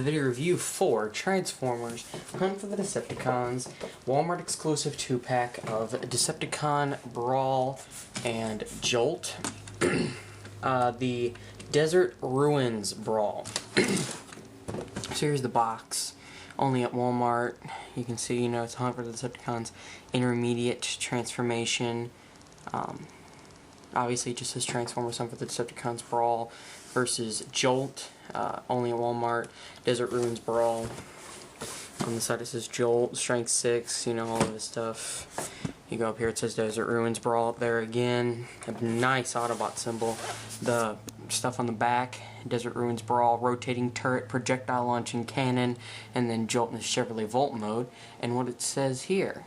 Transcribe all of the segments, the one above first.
video review for Transformers Hunt for the Decepticons, Walmart exclusive 2-pack of Decepticon, Brawl, and Jolt. The Desert Ruins Brawl. So here's the box. Only at Walmart. You can see, it's Hunt for the Decepticons Intermediate Transformation. Obviously, it just says Transformers Hunt for the Decepticons Brawl versus Jolt. Only at Walmart. Desert Ruins Brawl. On the side it says Jolt, Strength 6, all of this stuff. You go up here, it says Desert Ruins Brawl up there again. A nice Autobot symbol. The stuff on the back, Desert Ruins Brawl, rotating turret, projectile launching cannon, and then Jolt in the Chevrolet Volt mode. And what it says here,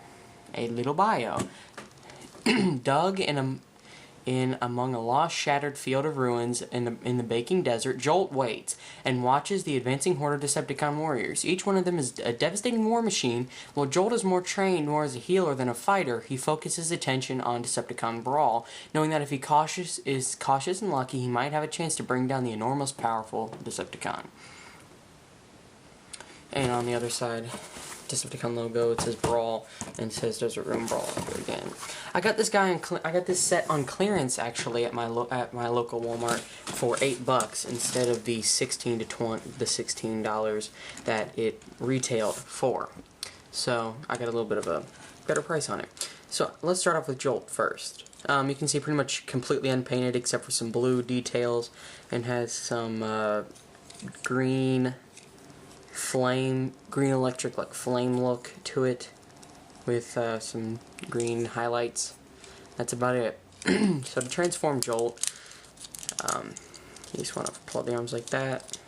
a little bio. Dug in among a lost, shattered field of ruins in the baking desert, Jolt waits and watches the advancing horde of Decepticon warriors. Each one of them is a devastating war machine. While Jolt is more trained more as a healer than a fighter, he focuses attention on Decepticon Brawl, knowing that if he is cautious and lucky, he might have a chance to bring down the enormous, powerful Decepticon. And on the other side, Decepticon logo, it says Brawl, and it says Desert Room Brawl again. I got this set on clearance actually at my local Walmart for $8 instead of the $16 that it retailed for. So I got a little bit of a better price on it. So let's start off with Jolt first. You can see pretty much completely unpainted except for some blue details, and has some green electric like flame look to it with some green highlights. That's about it. So to transform Jolt, you just want to pull the arms like that,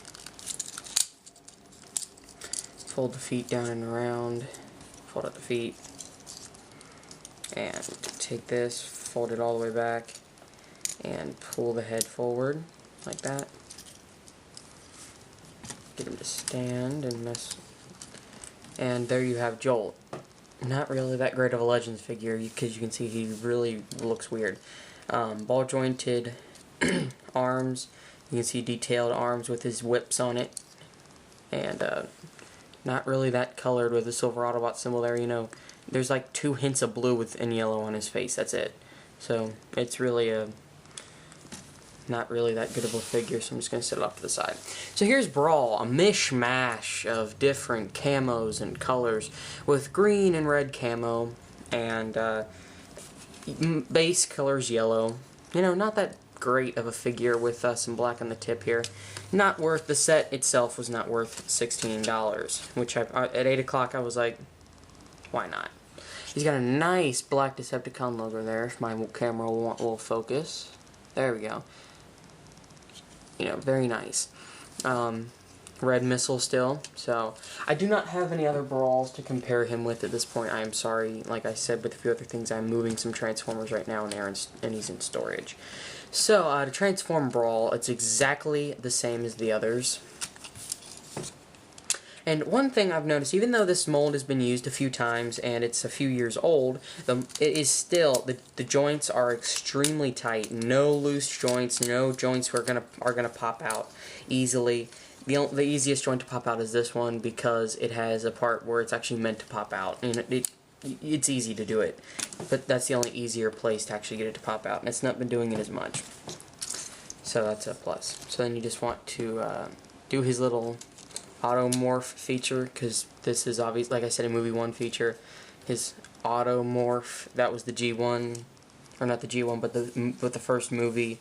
fold the feet down and around, fold out the feet, and take this, fold it all the way back, and pull the head forward like that. Get him to stand and mess. And there you have Jolt. Not really that great of a Legends figure, because you can see he really looks weird. Ball jointed arms. You can see detailed arms with his whips on it. And not really that colored with the silver Autobot symbol there. There's like 2 hints of blue and yellow on his face. That's it. So it's really not really that good of a figure, so I'm just going to set it off to the side. So here's Brawl, a mishmash of different camos and colors, with green and red camo, and base color's yellow. Not that great of a figure with some black on the tip here. Not worth, the set itself was not worth $16, which at 8 o'clock I was like, why not? He's got a nice black Decepticon logo there, if my camera will focus. There we go. Very nice. Red missile still. So, I do not have any other Brawls to compare him with at this point. I am sorry. Like I said with a few other things, I'm moving some Transformers right now, and he's in storage. So, to transform Brawl, it's exactly the same as the others. And one thing I've noticed, even though this mold has been used a few times and it's a few years old, it is still, the joints are extremely tight. No loose joints, no joints are gonna pop out easily. The easiest joint to pop out is this one, because it has a part where it's actually meant to pop out, and it's easy to do it. But that's the only easier place to actually get it to pop out, and it's not been doing it as much. So that's a plus. So then you just want to do his little automorph feature, because this is obvious, like I said, a movie 1 feature. His automorph, that was the G1, or not the G1, but the first movie,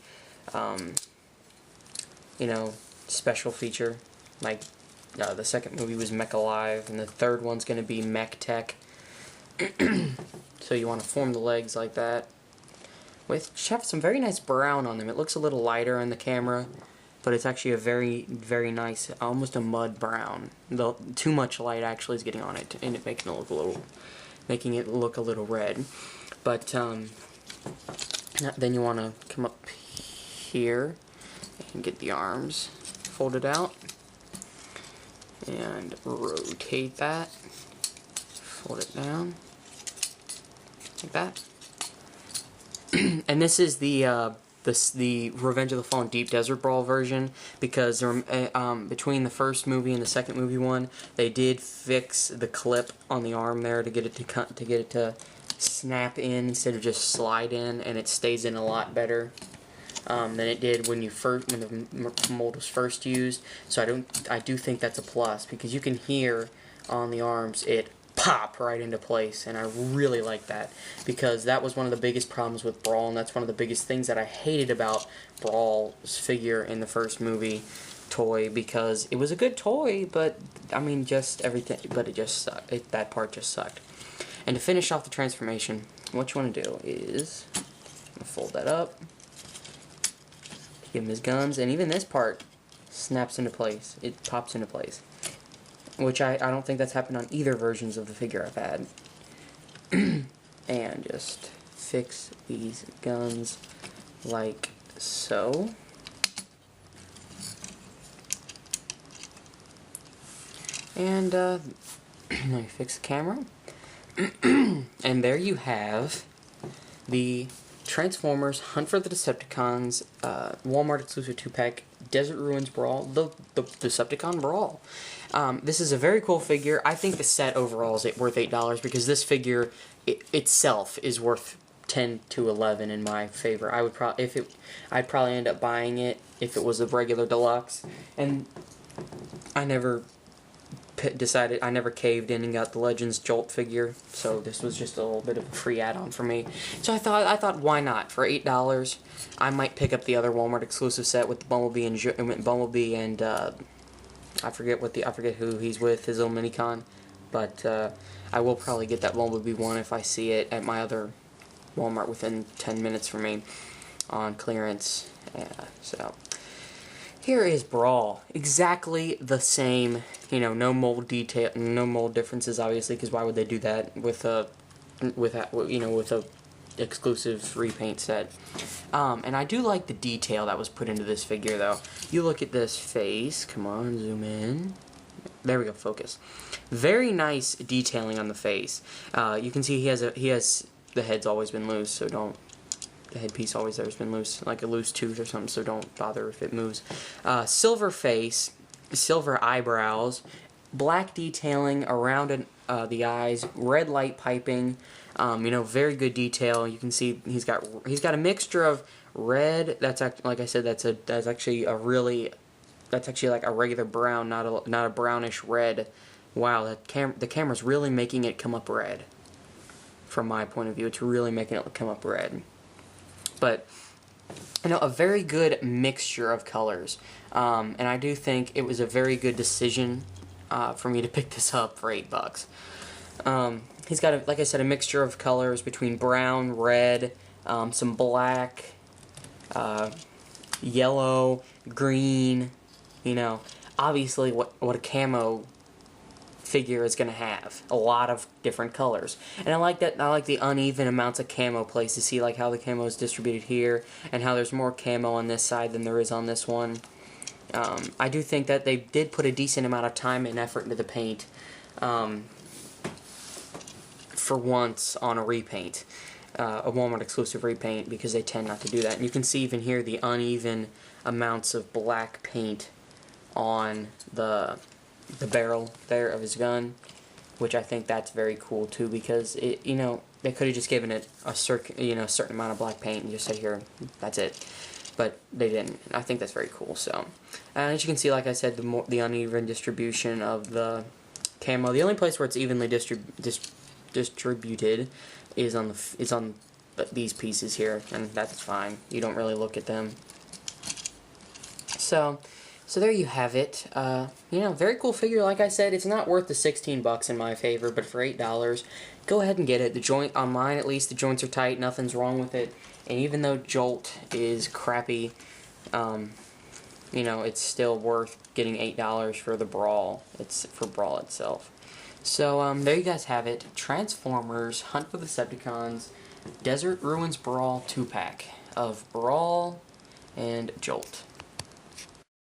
special feature. Like, the second movie was Mech Alive, and the third one's going to be Mech Tech. So you want to form the legs like that, with have some very nice brown on them. It looks a little lighter on the camera, but it's actually a very, very nice, almost a mud brown. Though too much light actually is getting on it, and it making it look a little red. But then you want to come up here and get the arms folded out and rotate that. Fold it down like that. And this is the the Revenge of the Fallen Deep Desert Brawl version, because between the first movie and the second movie one, they did fix the clip on the arm there to get it to snap in instead of just slide in, and it stays in a lot better than it did when the mold was first used. So I do think that's a plus, because you can hear on the arms it pop right into place, and I really like that, because that was one of the biggest problems with Brawl, and that's one of the biggest things that I hated about Brawl's figure in the first movie toy, because it was a good toy, but I mean, just everything, but it just sucked. That part just sucked. And to finish off the transformation, what you want to do is fold that up, give him his guns, and even this part snaps into place. It pops into place, which I don't think that's happened on either versions of the figure I've had. And just fix these guns like so. And let me fix the camera. And there you have the Transformers Hunt for the Decepticons Walmart exclusive 2-pack Desert Ruins Brawl, the Decepticon Brawl. This is a very cool figure. I think the set overall is worth $8, because this figure itself is worth 10 to 11 in my favor. I'd probably end up buying it if it was a regular deluxe, and I never caved in and got the Legends Jolt figure, so this was just a little bit of a free add-on for me. So I thought, why not? For $8, I might pick up the other Walmart exclusive set with the Bumblebee and I forget who he's with, his little minicon, but I will probably get that Bumblebee one if I see it at my other Walmart within 10 minutes for me on clearance. So here is Brawl, exactly the same. No mold detail, no mold differences, obviously, because why would they do that with a exclusive repaint set? And I do like the detail that was put into this figure, though. You look at this face. Come on, zoom in. There we go. Focus. Very nice detailing on the face. You can see he has the head's always been loose, so don't. The headpiece always there has been loose, like a loose tooth or something, so don't bother if it moves. Silver face, silver eyebrows, black detailing around the eyes, red light piping, very good detail. You can see he's got a mixture of red. That's like I said, that's actually like a regular brown, not a brownish red. Wow, the camera's really making it come up red. From my point of view, it's really making it come up red. But a very good mixture of colors, and I do think it was a very good decision for me to pick this up for $8. He's got, like I said, a mixture of colors between brown, red, some black, yellow, green. Obviously what a camo figure is going to have a lot of different colors, and I like that. I like the uneven amounts of camo placed, to see like how the camo is distributed here, and how there's more camo on this side than there is on this one. I do think that they did put a decent amount of time and effort into the paint, for once on a repaint, a Walmart exclusive repaint, because they tend not to do that. And you can see even here the uneven amounts of black paint on the barrel there of his gun, which I think that's very cool too, because they could have just given it a certain amount of black paint and just say, here, that's it, but they didn't. I think that's very cool. So as you can see, like I said, the uneven distribution of the camo. The only place where it's evenly distributed is on these pieces here, and that's fine. You don't really look at them. So there you have it. Very cool figure. Like I said, it's not worth the $16 in my favor, but for $8, go ahead and get it. The joint, on mine at least, the joints are tight. Nothing's wrong with it. And even though Jolt is crappy, it's still worth getting $8 for the Brawl. It's for Brawl itself. So there you guys have it. Transformers Hunt for the Decepticons Desert Ruins Brawl 2-pack of Brawl and Jolt.